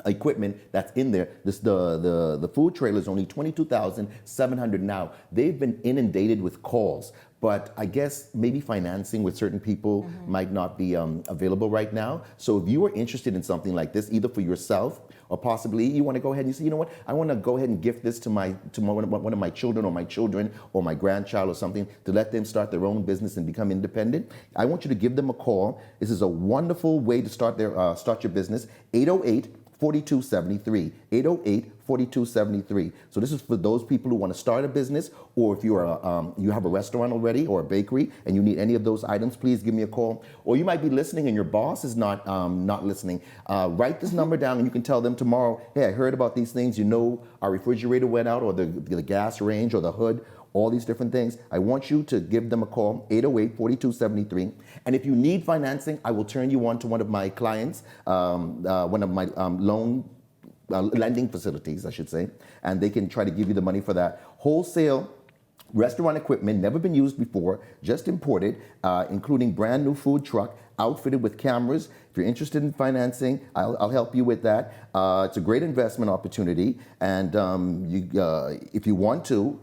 equipment that's in there. The food trailer is only $22,700 now. They've been inundated with calls, but I guess maybe financing with certain people might not be available right now. So if you are interested in something like this, either for yourself or possibly you want to go ahead and you say, you know what, I want to go ahead and gift this to one of my children or my grandchild or something, to let them start their own business and become independent, I want you to give them a call. This is a wonderful way to start your business. 808-4273, 808-4273. So this is for those people who want to start a business, or if you have a restaurant already or a bakery and you need any of those items, please give me a call. Or you might be listening and your boss is not listening. Write this number down and you can tell them tomorrow, hey, I heard about these things. You know, our refrigerator went out, or the gas range, or the hood, all these different things. I want you to give them a call, 808-4273. And if you need financing, I will turn you on to one of my clients, one of my lending facilities, I should say, and they can try to give you the money for that. Wholesale restaurant equipment, never been used before, just imported, including brand new food truck, outfitted with cameras. If you're interested in financing, I'll help you with that. It's a great investment opportunity, and if you want to,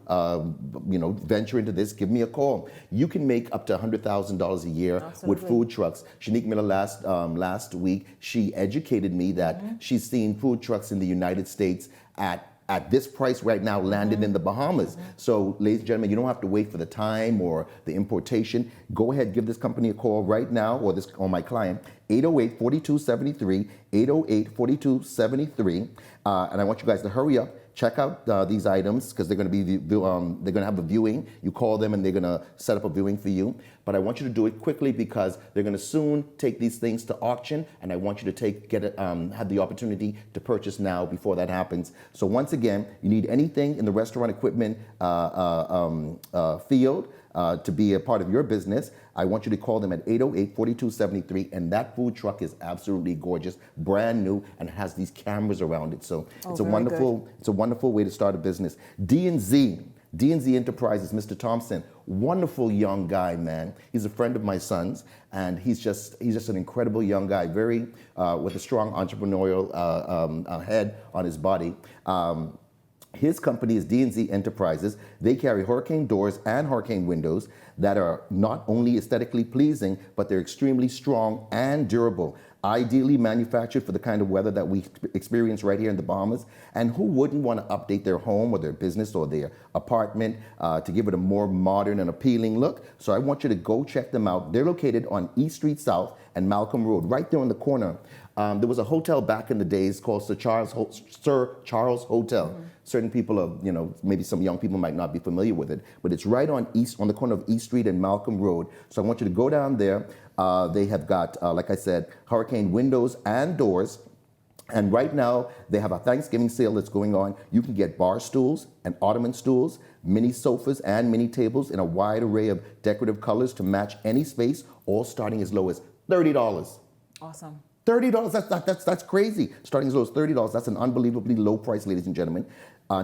venture into this, give me a call. You can make up to $100,000 a year with food trucks. Shanique Miller last week, she educated me that she's seen food trucks in the United States at this price right now landed in the Bahamas. So, ladies and gentlemen, you don't have to wait for the time or the importation. Go ahead, give this company a call right now, or my client, 808-4273, 808-4273. And I want you guys to hurry up. Check out these items, because they're going to have a viewing. You call them and they're going to set up a viewing for you. But I want you to do it quickly, because they're going to soon take these things to auction, and I want you to have the opportunity to purchase now before that happens. So once again, you need anything in the restaurant equipment field to be a part of your business, I want you to call them at 808-4273, and that food truck is absolutely gorgeous, brand new, and has these cameras around it. So it's a wonderful way to start a business. D&Z Enterprises, Mr. Thompson, wonderful young guy, man. He's a friend of my son's, and he's just an incredible young guy, very with a strong entrepreneurial head on his body. His company is D&Z Enterprises. They carry hurricane doors and hurricane windows that are not only aesthetically pleasing, but they're extremely strong and durable. Ideally manufactured for the kind of weather that we experience right here in the Bahamas. And who wouldn't want to update their home or their business or their apartment to give it a more modern and appealing look? So I want you to go check them out. They're located on East Street South and Malcolm Road, right there on the corner. There was a hotel back in the days called Sir Charles Hotel. Certain people, maybe some young people might not be familiar with it, but it's right on the corner of East Street and Malcolm Road. So I want you to go down there. They have got, like I said, hurricane windows and doors. And right now, they have a Thanksgiving sale that's going on. You can get bar stools and ottoman stools, mini sofas and mini tables in a wide array of decorative colors to match any space, all starting as low as $30. Awesome. $30, that's crazy. Starting as low as $30, that's an unbelievably low price, ladies and gentlemen.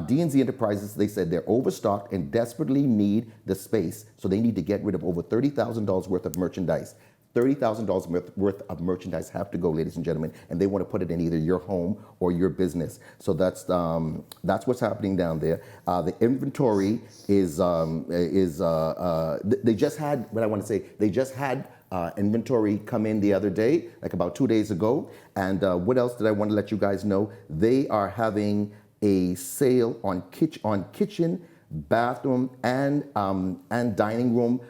D&Z Enterprises, they said they're overstocked and desperately need the space, so they need to get rid of over $30,000 worth of merchandise. $30,000 worth of merchandise have to go, ladies and gentlemen, and they want to put it in either your home or your business. So that's what's happening down there. The inventory is they just had, what I want to say, they just had inventory come in the other day, like about 2 days ago. And what else did I want to let you guys know? They are having a sale on kitchen, bathroom, and dining room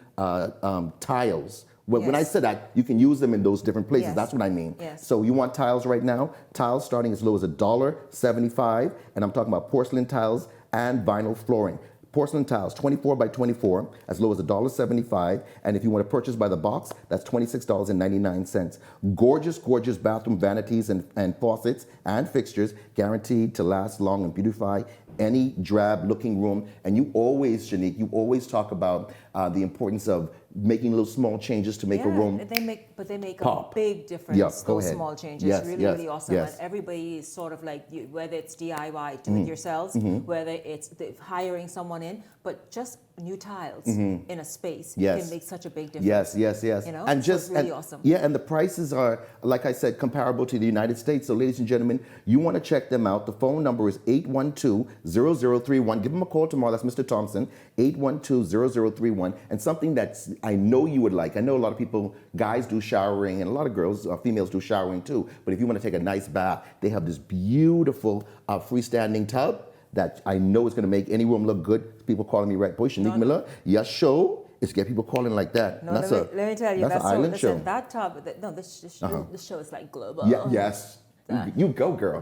tiles. When I said that, you can use them in those different places. Yes. That's what I mean. Yes. So you want tiles right now? Tiles starting as low as $1.75, and I'm talking about porcelain tiles and vinyl flooring. Porcelain tiles, 24 by 24, as low as $1.75. And if you want to purchase by the box, that's $26.99. Gorgeous, gorgeous bathroom vanities and faucets and fixtures, guaranteed to last long and beautify any drab-looking room. And you always, Shanique, you always talk about the importance of making little small changes to make a room they make pop. A big difference. Yeah, go those ahead. small changes, Yes, really awesome. yes. And everybody is sort of like, whether it's DIY, do it yourselves, whether it's hiring someone in, but just new tiles in a space can make such a big difference. Yes. And so it's really awesome. Yeah, and the prices are, like I said, comparable to the United States. So, ladies and gentlemen, you want to check them out. The phone number is 812-0031. Give them a call tomorrow. That's Mr. Thompson, 812-0031. And something that I know you would like. I know a lot of people, guys do showering, and a lot of girls, females do showering too. But if you want to take a nice bath, they have this beautiful freestanding tub that I know is going to make any room look good. People calling me right, boy, Shanique Miller, yes, show. It's get people calling like that. No, let me tell you, that's an island show. That tub, this show is like global. Yeah, yes. You go, girl.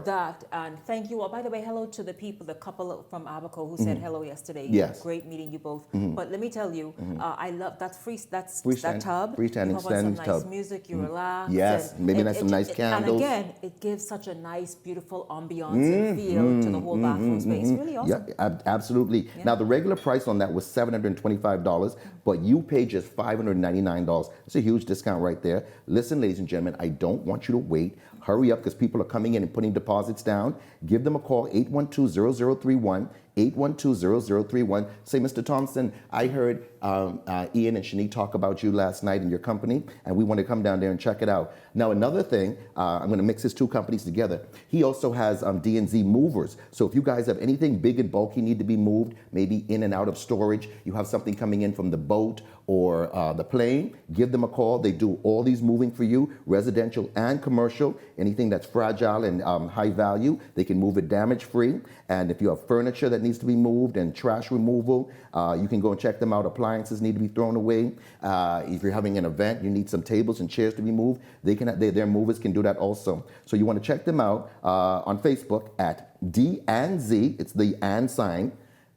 And thank you all. By the way, hello to the couple from Abaco who said hello yesterday. Yes. Great meeting you both. But let me tell you, I love that that tub. Freestanding standing tub. Nice music, you relax. Yes, maybe some nice candles. And again, it gives such a nice, beautiful ambiance and feel to the whole bathroom space. Really awesome. Yeah, absolutely. Yeah. Now, the regular price on that was $725, but you paid just $599. It's a huge discount right there. Listen, ladies and gentlemen, I don't want you to wait. Hurry up, because people are coming in and putting deposits down. Give them a call, 812-0031, 812-0031. Say, Mr. Thompson, I heard Ian and Shanique talk about you last night in your company, and we want to come down there and check it out. Now, another thing, I'm going to mix his two companies together. He also has D&Z movers. So if you guys have anything big and bulky need to be moved, maybe in and out of storage, you have something coming in from the boat or the plane, give them a call. They do all these moving for you, residential and commercial. Anything that's fragile and high value, they can move it damage-free. And if you have furniture that needs to be moved and trash removal, you can go and check them out. Appliances need to be thrown away. If you're having an event, you need some tables and chairs to be moved, their movers can do that also. So you want to check them out on Facebook at D&Z, it's the and sign,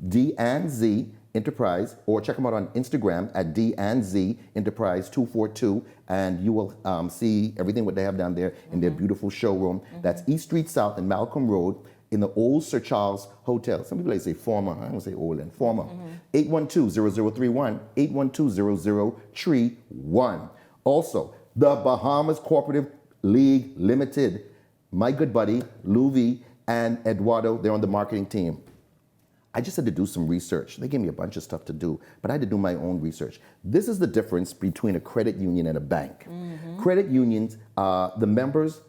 D&Z Enterprise, or check them out on Instagram at D&Z Enterprise 242, and you will see everything what they have down there in their beautiful showroom. That's East Street South and Malcolm Road in the old Sir Charles Hotel. Some people say former, I don't say old and former. 812-0031, 812-0031. Also, the Bahamas Cooperative League Limited. My good buddy, Louis and Eduardo, they're on the marketing team. I just had to do some research. They gave me a bunch of stuff to do, but I had to do my own research. This is the difference between a credit union and a bank. Credit unions, the members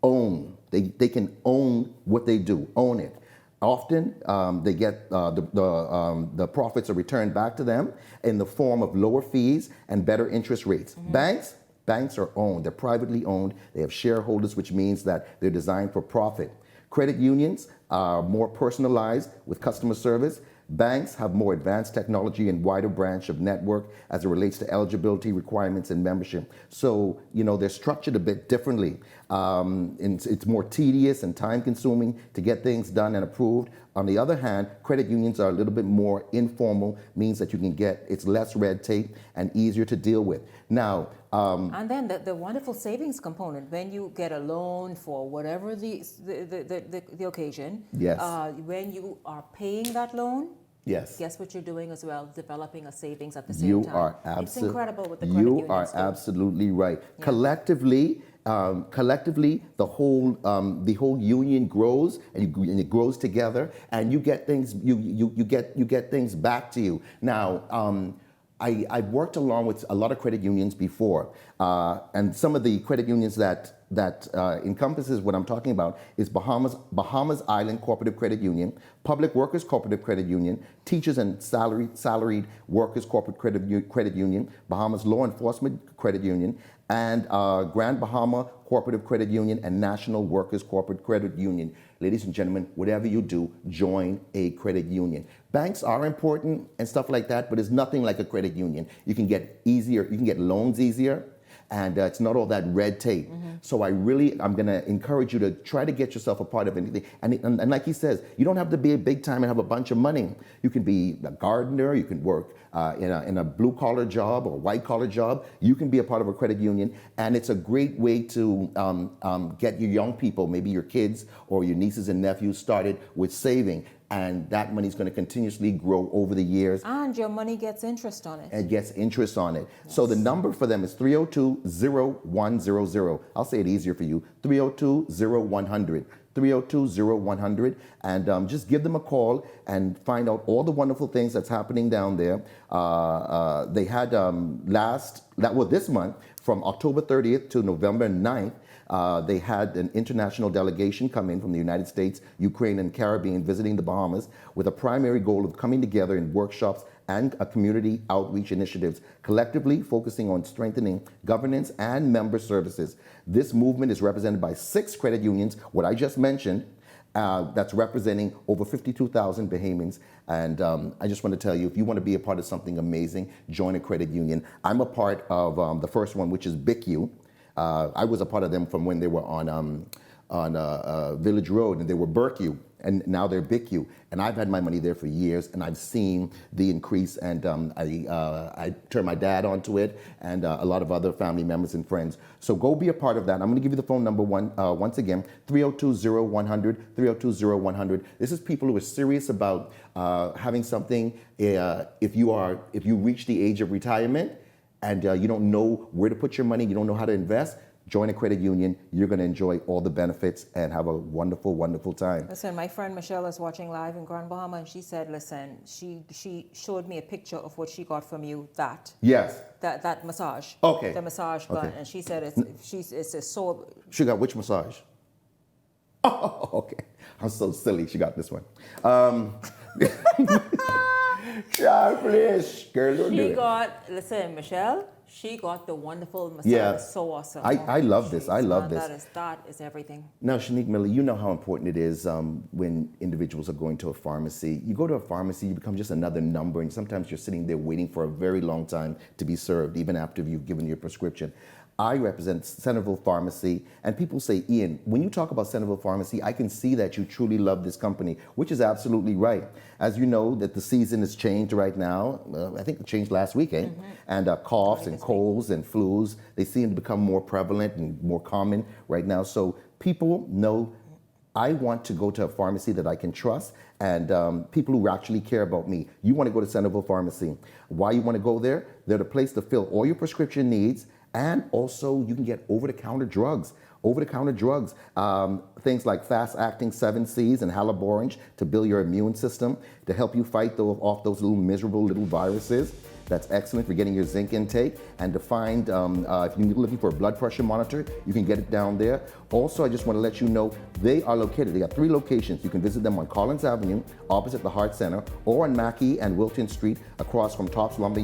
own. They can own what they do, own it. Often, they get the profits are returned back to them in the form of lower fees and better interest rates. Banks are owned. They're privately owned. They have shareholders, which means that they're designed for profit. Credit unions are more personalized with customer service. Banks have more advanced technology and wider branch of network as it relates to eligibility requirements and membership. So, they're structured a bit differently. And it's more tedious and time consuming to get things done and approved. On the other hand, credit unions are a little bit more informal, means that it's less red tape and easier to deal with. Now, and then the wonderful savings component, when you get a loan for whatever the occasion, yes. When you are paying that loan, yes. Guess what you're doing as well? Developing a savings at the same time. It's incredible with the credit unions. You are absolutely right. Yeah. Collectively, the whole union grows, and it grows together, and you get things. You get things back to you. Now, I've worked along with a lot of credit unions before, and some of the credit unions that encompasses what I'm talking about is Bahamas Island Cooperative Credit Union, Public Workers Cooperative Credit Union, Teachers and Salaried Workers Corporate Credit Union, Bahamas Law Enforcement Credit Union, and Grand Bahama Cooperative Credit Union, and National Workers Corporate Credit Union. Ladies and gentlemen, whatever you do, join a credit union. Banks are important and stuff like that, but there's nothing like a credit union. You can get loans easier, and it's not all that red tape. So I'm going to encourage you to try to get yourself a part of anything. And like he says, you don't have to be a big time and have a bunch of money. You can be a gardener, you can work in a blue collar job or white collar job. You can be a part of a credit union, and it's a great way to get your young people, maybe your kids or your nieces and nephews, started with saving. And that money is going to continuously grow over the years. And your money gets interest on it. And gets interest on it. Yes. So the number for them is 302-0100. I'll say it easier for you, 302-0100. 302-0100, and just give them a call and find out all the wonderful things that's happening down there. They had this month, from October 30th to November 9th, they had an international delegation come in from the United States, Ukraine, and Caribbean visiting the Bahamas with a primary goal of coming together in workshops and community outreach initiatives, collectively focusing on strengthening governance and member services. This movement is represented by 6 credit unions, what I just mentioned, that's representing over 52,000 Bahamians. And I just want to tell you, if you want to be a part of something amazing, join a credit union. I'm a part of the first one, which is BICU. I was a part of them from when they were on Village Road, and they were Berkue, and now they're BICU. And I've had my money there for years, and I've seen the increase, and I turned my dad onto it, and a lot of other family members and friends. So go be a part of that. I'm going to give you the phone number once again, 302-0100, 302-0100. This is people who are serious about having something. If you reach the age of retirement, and you don't know where to put your money, you don't know how to invest, join a credit union. You're going to enjoy all the benefits and have a wonderful, wonderful time. Listen, my friend Michelle is watching live in Grand Bahama, and she said, listen, she showed me a picture of what she got from you, Yes. That massage. Okay. The massage gun. Okay. And she said it's a so... She got which massage? Oh, okay. I'm so silly. She got this one. Please, girl, don't do it. Listen, Michelle, she got the wonderful massage. Yeah. So awesome. I love this. I love this. That is everything. Now, Shanique Miller, you know how important it is when individuals are going to a pharmacy. You go to a pharmacy, you become just another number, and sometimes you're sitting there waiting for a very long time to be served, even after you've given your prescription. I represent Centerville Pharmacy, and people say, Ian, when you talk about Centerville Pharmacy, I can see that you truly love this company, which is absolutely right. As you know, that the season has changed right now. I think it changed last week, eh? Mm-hmm. And coughs and colds and flus, they seem to become more prevalent and more common right now. So people know I want to go to a pharmacy that I can trust, and people who actually care about me. You want to go to Centerville Pharmacy. Why you want to go there? They're the place to fill all your prescription needs. And also, you can get over-the-counter drugs. Things like fast-acting 7Cs and haloborange to build your immune system, to help you fight off those little miserable little viruses. That's excellent for getting your zinc intake. And to find, if you're looking for a blood pressure monitor, you can get it down there. Also, I just want to let you know, they are located, they got 3 locations. You can visit them on Collins Avenue, opposite the Heart Center, or on Mackey and Wilton Street, across from Tops Lumber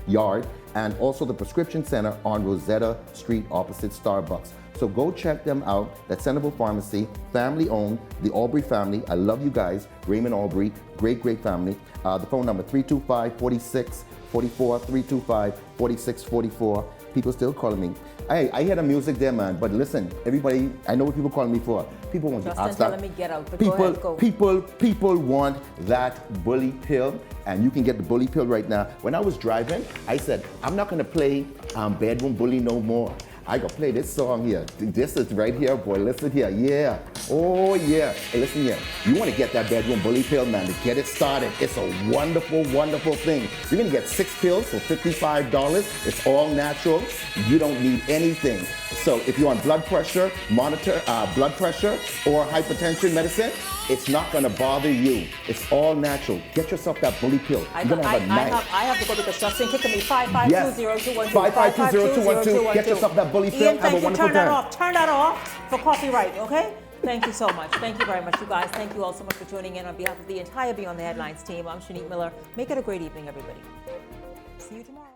Yard, and also the Prescription Center on Rosetta Street, opposite Starbucks. So go check them out. That's Centerville Pharmacy, family owned, the Aubrey family. I love you guys. Raymond Aubrey, great, great family. The phone number 325-4644, 325-4644. People still calling me. Hey, I hear the music there, man, but listen, everybody, I know what people calling me for. People want Justin telling me get out, but people, go ahead, go. People want that bully pill, and you can get the bully pill right now. When I was driving, I said, I'm not gonna play Bedroom Bully no more. I gotta play this song here. This is right here, boy. Listen here. Yeah. Oh, yeah. Hey, listen here. You want to get that bedroom bully pill, man, to get it started. It's a wonderful, wonderful thing. You're gonna get 6 pills for $55. It's all natural. You don't need anything. So if you're on blood pressure, monitor blood pressure or hypertension medicine, it's not gonna bother you. It's all natural. Get yourself that bully pill. You're gonna have a night. I have to go because Justin kicking me. 5520212. 5520212. Get yourself that bully pill. Ian, Have a wonderful time. Turn that off for copyright, okay? Thank you so much. Thank you very much, you guys. Thank you all so much for tuning in. On behalf of the entire Beyond the Headlines team, I'm Shanique Miller. Make it a great evening, everybody. See you tomorrow.